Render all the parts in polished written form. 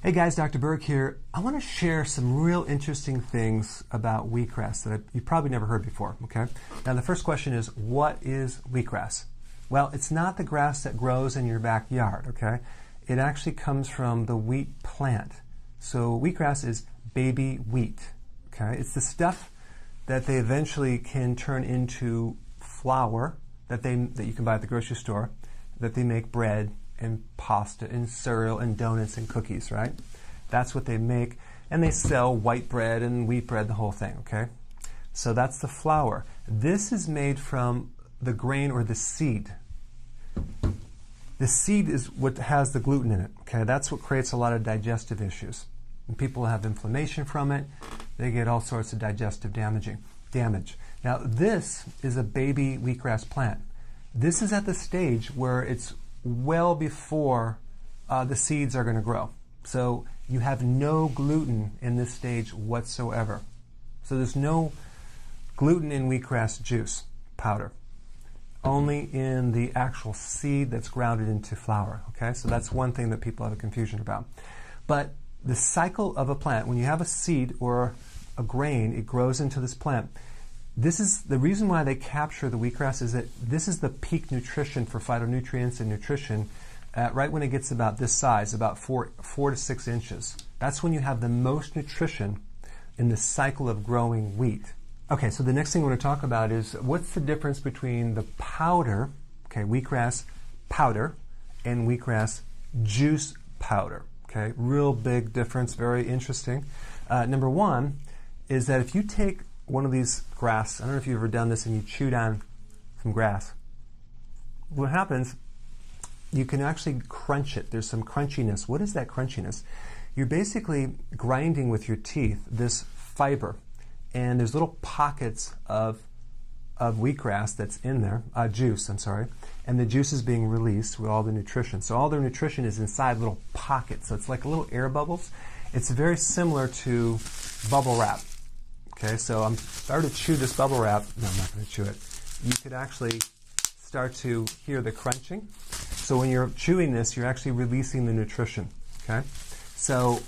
Hey guys, Dr. Berg here. I want to share some real interesting things about wheatgrass that you've probably never heard before, okay? Now the first question is, what is wheatgrass? Well, it's not the grass that grows in your backyard, okay? It actually comes from the wheat plant. So wheatgrass is baby wheat, okay? It's the stuff that they eventually can turn into flour that you can buy at the grocery store, that they make bread and pasta and cereal and donuts and cookies, right? That's what they make, and they sell white bread and wheat bread, the whole thing, okay? So that's the flour. This is made from the grain or the seed. The seed is what has the gluten in it, okay? That's what creates a lot of digestive issues. When people have inflammation from it, they get all sorts of digestive damage. Now, this is a baby wheatgrass plant. This is at the stage where it's well before the seeds are going to grow. So you have no gluten in this stage whatsoever. So there's no gluten in wheatgrass juice powder, only in the actual seed that's grounded into flour. Okay, so that's one thing that people have a confusion about. But the cycle of a plant, when you have a seed or a grain, it grows into this plant. This is the reason why they capture the wheatgrass, is that this is the peak nutrition for phytonutrients and nutrition right when it gets about this size, about 4 to 6 inches. That's when you have the most nutrition in the cycle of growing wheat. Okay, so the next thing I want to talk about is what's the difference between the powder, okay, wheatgrass powder, and wheatgrass juice powder. Okay, real big difference, very interesting. Number one is that if you take one of these grass, I don't know if you've ever done this, and you chew down some grass, what happens, you can actually crunch it. There's some crunchiness. What is that crunchiness? You're basically grinding with your teeth this fiber, and there's little pockets of wheatgrass that's in there, juice, I'm sorry, and the juice is being released with all the nutrition. So all their nutrition is inside little pockets, so it's like little air bubbles. It's very similar to bubble wrap. Okay, so if I were to chew this bubble wrap, no, I'm not going to chew it, you could actually start to hear the crunching. So when you're chewing this, you're actually releasing the nutrition. Okay, so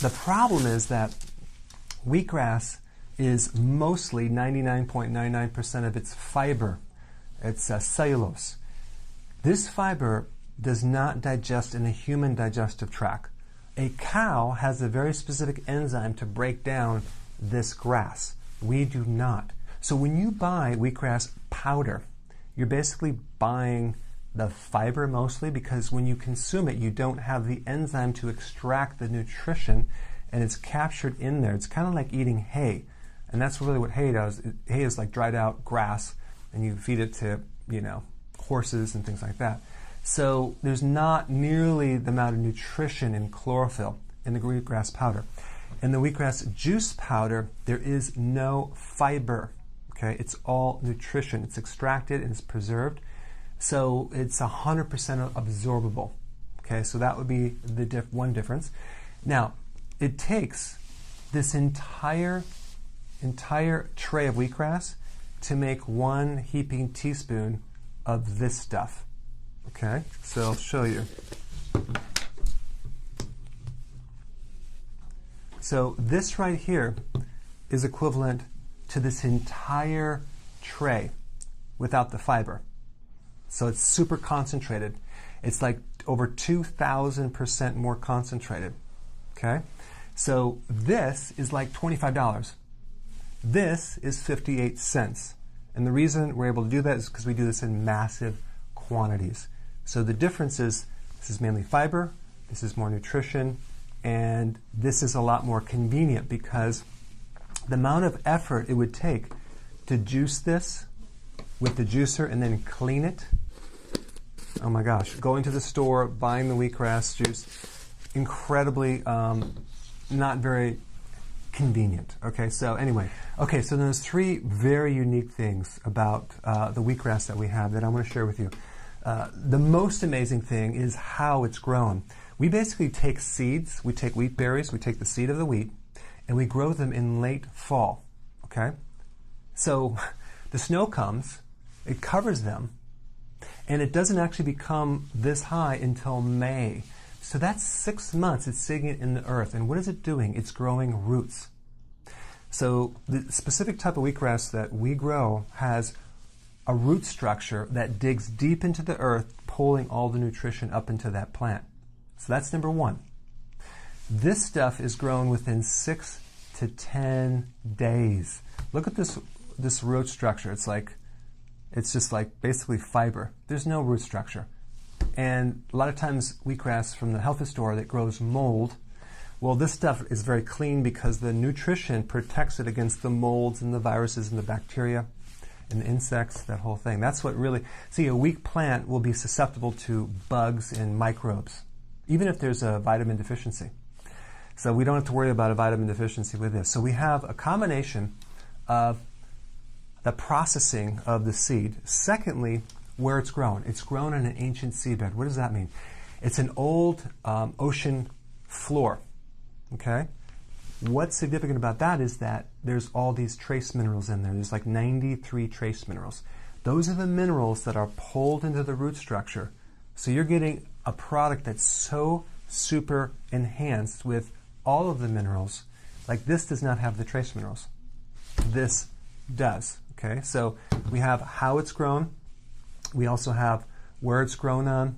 the problem is that wheatgrass is mostly 99.99% of its fiber. It's cellulose. This fiber does not digest in a human digestive tract. A cow has a very specific enzyme to break down this grass. We do not. So when you buy wheatgrass powder, you're basically buying the fiber mostly, because when you consume it, you don't have the enzyme to extract the nutrition, and it's captured in there. It's kind of like eating hay, and that's really what hay does. Hay is like dried out grass, and you feed it to, horses and things like that. So there's not nearly the amount of nutrition in chlorophyll in the wheatgrass powder. In the wheatgrass juice powder, there is no fiber. Okay, it's all nutrition. It's extracted and it's preserved, so it's 100% absorbable. Okay, so that would be the one difference. Now, it takes this entire tray of wheatgrass to make one heaping teaspoon of this stuff. Okay, so I'll show you. So this right here is equivalent to this entire tray without the fiber. So it's super concentrated. It's like over 2,000% more concentrated. Okay? So this is like $25. This is 58 cents. And the reason we're able to do that is because we do this in massive quantities. So the difference is, this is mainly fiber, this is more nutrition, and this is a lot more convenient, because the amount of effort it would take to juice this with the juicer and then clean it, oh my gosh, going to the store, buying the wheatgrass juice, incredibly not very convenient. Okay, so anyway, so there's 3 very unique things about the wheatgrass that we have that I want to share with you. The most amazing thing is how it's grown. We basically take seeds, we take wheat berries, we take the seed of the wheat, and we grow them in late fall. Okay, so the snow comes, it covers them, and it doesn't actually become this high until May. So that's 6 months it's sitting in the earth. And what is it doing? It's growing roots. So the specific type of wheatgrass that we grow has a root structure that digs deep into the earth, pulling all the nutrition up into that plant. So that's number one. This stuff is grown within 6 to 10 days. Look at this root structure. It's just like basically fiber. There's no root structure. And a lot of times wheatgrass from the health food store that grows mold, well, this stuff is very clean because the nutrition protects it against the molds and the viruses and the bacteria and the insects, that whole thing. That's what really, see, a weak plant will be susceptible to bugs and microbes, even if there's a vitamin deficiency. So we don't have to worry about a vitamin deficiency with this. So we have a combination of the processing of the seed. Secondly, where it's grown. It's grown in an ancient seabed. What does that mean? It's an old ocean floor. Okay? What's significant about that is that there's all these trace minerals in there. There's like 93 trace minerals. Those are the minerals that are pulled into the root structure. So you're getting a product that's so super enhanced with all of the minerals. Like this does not have the trace minerals. This does. Okay? So we have how it's grown. We also have where it's grown on.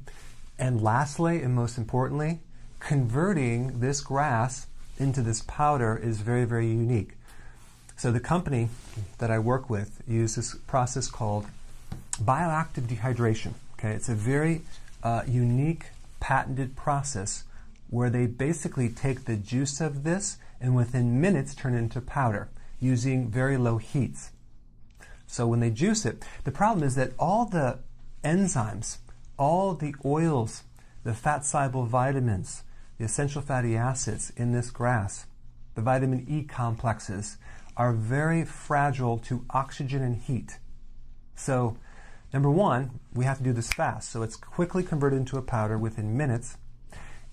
And lastly, and most importantly, converting this grass into this powder is very, very unique. So the company that I work with uses this process called bioactive dehydration. Okay, it's a very unique patented process where they basically take the juice of this and within minutes turn it into powder using very low heats. So when they juice it, the problem is that all the enzymes, all the oils, the fat-soluble vitamins, the essential fatty acids in this grass, the vitamin E complexes, are very fragile to oxygen and heat. So, number one, we have to do this fast. So it's quickly converted into a powder within minutes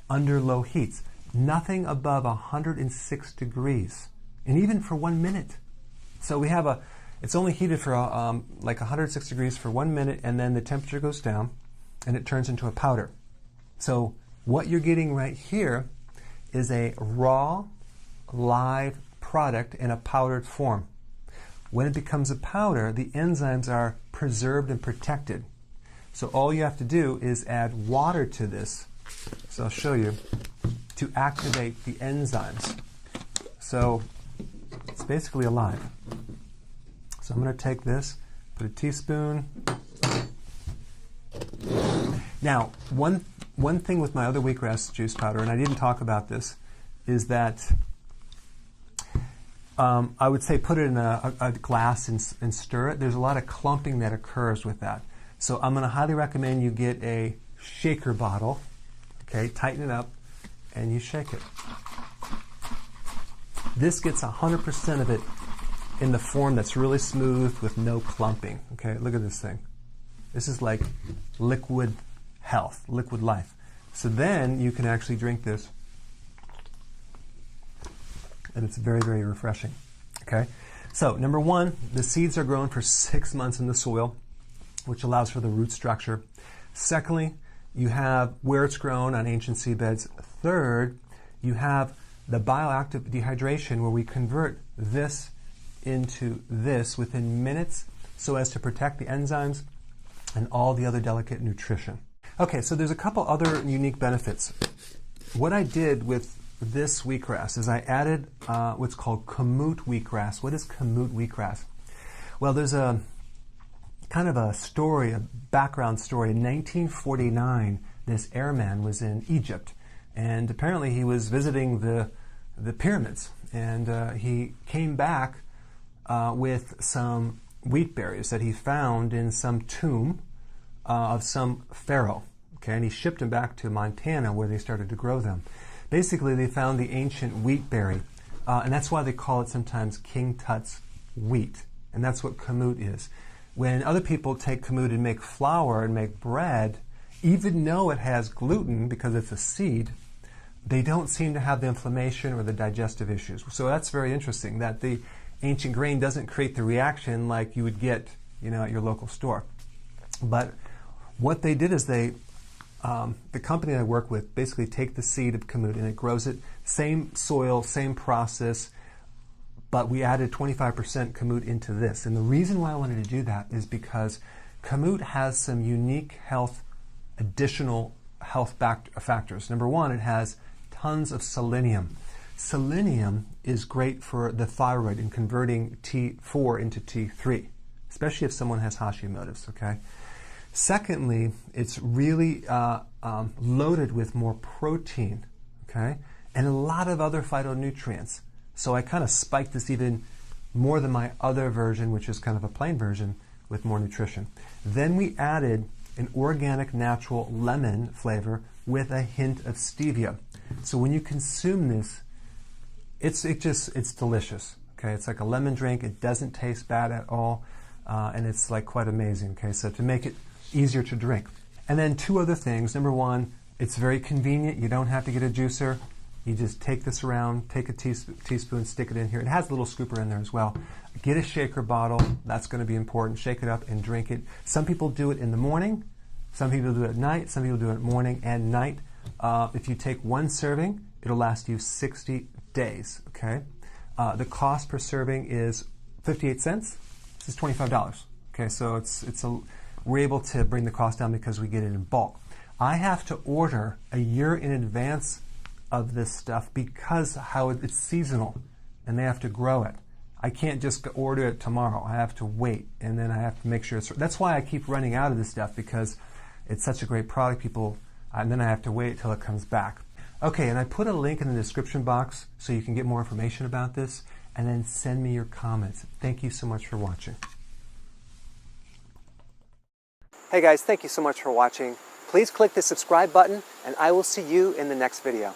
under low heats. Nothing above 106 degrees, and even for 1 minute. So we have it's only heated for like 106 degrees for 1 minute, and then the temperature goes down, and it turns into a powder. So what you're getting right here is a raw, live product in a powdered form. When it becomes a powder, the enzymes are preserved and protected. So all you have to do is add water to this, so I'll show you, to activate the enzymes. So it's basically alive. So I'm going to take this, put a teaspoon. Now, one thing with my other wheatgrass juice powder, and I didn't talk about this, is that I would say put it in a glass and stir it. There's a lot of clumping that occurs with that. So I'm going to highly recommend you get a shaker bottle, okay, tighten it up, and you shake it. This gets 100% of it in the form that's really smooth with no clumping. Okay, look at this thing. This is like liquid health, liquid life. So then you can actually drink this, and it's very, very refreshing. Okay, so number one, the seeds are grown for 6 months in the soil, which allows for the root structure. Secondly, you have where it's grown on ancient seabeds. Third, you have the bioactive dehydration where we convert this into this within minutes so as to protect the enzymes and all the other delicate nutrition. Okay, so there's a couple other unique benefits. What I did with this wheatgrass is I added what's called kamut wheatgrass. What is kamut wheatgrass? Well, there's a kind of a story, a background story. In 1949, this airman was in Egypt, and apparently he was visiting the pyramids, and he came back with some wheat berries that he found in some tomb of some pharaoh. Okay, and he shipped them back to Montana where they started to grow them. Basically, they found the ancient wheat berry, and that's why they call it sometimes King Tut's wheat, and that's what kamut is. When other people take kamut and make flour and make bread, even though it has gluten because it's a seed, they don't seem to have the inflammation or the digestive issues. So that's very interesting that the ancient grain doesn't create the reaction like you would get, at your local store. But what they did is they the company I work with basically take the seed of kamut and it grows it, same soil, same process, but we added 25% kamut into this. And the reason why I wanted to do that is because kamut has some unique additional health factors. Number one, it has tons of selenium. Selenium is great for the thyroid in converting T4 into T3, especially if someone has Hashimoto's, okay? Secondly, it's really loaded with more protein, okay? And a lot of other phytonutrients. So I kind of spiked this even more than my other version, which is kind of a plain version with more nutrition. Then we added an organic, natural lemon flavor with a hint of stevia. So when you consume this, it's delicious. Okay, it's like a lemon drink. It doesn't taste bad at all, and it's like quite amazing. Okay, so to make it easier to drink. And then two other things. Number one, it's very convenient. You don't have to get a juicer. You just take this around, take a teaspoon, stick it in here. It has a little scooper in there as well. Get a shaker bottle. That's going to be important. Shake it up and drink it. Some people do it in the morning. Some people do it at night. Some people do it morning and night. If you take one serving, it'll last you 60 days. Okay. The cost per serving is 58 cents. This is $25. Okay, so we're able to bring the cost down because we get it in bulk. I have to order a year in advance of this stuff because it's seasonal and they have to grow it. I can't just order it tomorrow. I have to wait, and then I have to make sure that's why I keep running out of this stuff, because it's such a great product, and then I have to wait till it comes back. Okay, and I put a link in the description box so you can get more information about this, and then send me your comments. Thank you so much for watching. Hey guys, thank you so much for watching. Please click the subscribe button, and I will see you in the next video.